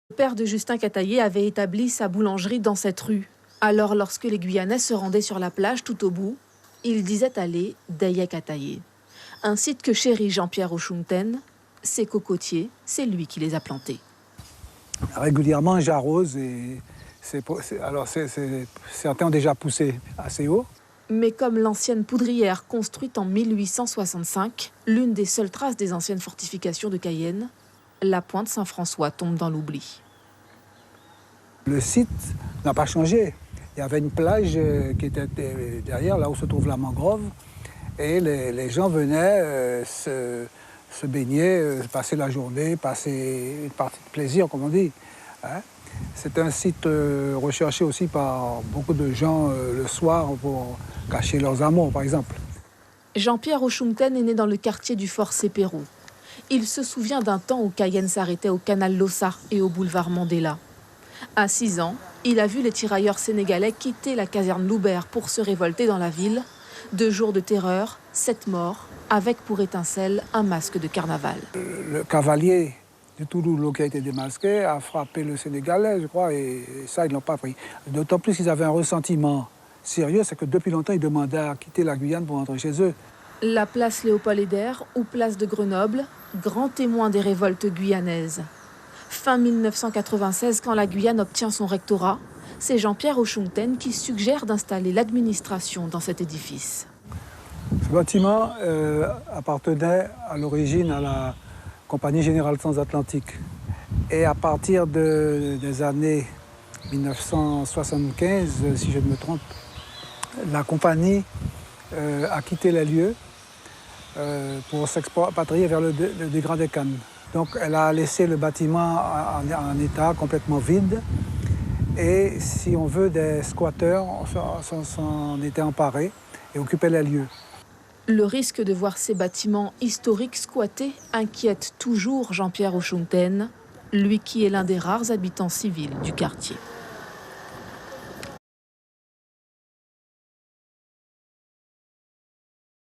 Le père de Justin Cataillé avait établi sa boulangerie dans cette rue. Alors, lorsque les Guyanais se rendaient sur la plage tout au bout, il disait aller Daya Cataillé. Un site que chérit Jean-Pierre Ochoumten, ses cocotiers, c'est lui qui les a plantés. Régulièrement, j'arrose et certains ont déjà poussé assez haut. Mais comme l'ancienne poudrière construite en 1865, l'une des seules traces des anciennes fortifications de Cayenne, la pointe Saint-François tombe dans l'oubli. Le site n'a pas changé. Il y avait une plage qui était derrière, là où se trouve la mangrove, et les gens venaient se baigner, passer la journée, passer une partie de plaisir, comme on dit. Hein? C'est un site recherché aussi par beaucoup de gens le soir pour cacher leurs amours, par exemple. Jean-Pierre Ochoumten est né dans le quartier du Fort Sépérou. Il se souvient d'un temps où Cayenne s'arrêtait au canal Lossa et au boulevard Mandela. À 6 ans, il a vu les tirailleurs sénégalais quitter la caserne Loubert pour se révolter dans la ville. 2 jours de terreur, 7 morts, avec pour étincelle un masque de carnaval. Le cavalier du Touloulou qui a été démasqué a frappé le Sénégalais, je crois, et ça, ils ne l'ont pas pris. D'autant plus qu'ils avaient un ressentiment sérieux, c'est que depuis longtemps, ils demandaient à quitter la Guyane pour rentrer chez eux. La place Léopold-Hédère ou place de Grenoble, grand témoin des révoltes guyanaises. Fin 1996, quand la Guyane obtient son rectorat, c'est Jean-Pierre Ochoumten qui suggère d'installer l'administration dans cet édifice. Ce bâtiment appartenait à l'origine à la Compagnie Générale Transatlantique. Et à partir des années 1975, si je ne me trompe, la compagnie a quitté les lieux pour s'expatrier vers le Dégradé des Cannes. Donc elle a laissé le bâtiment en état complètement vide. Et si on veut, des squatteurs s'en étaient emparés et occupaient les lieux. Le risque de voir ces bâtiments historiques squattés inquiète toujours Jean-Pierre Ochoumten, lui qui est l'un des rares habitants civils du quartier.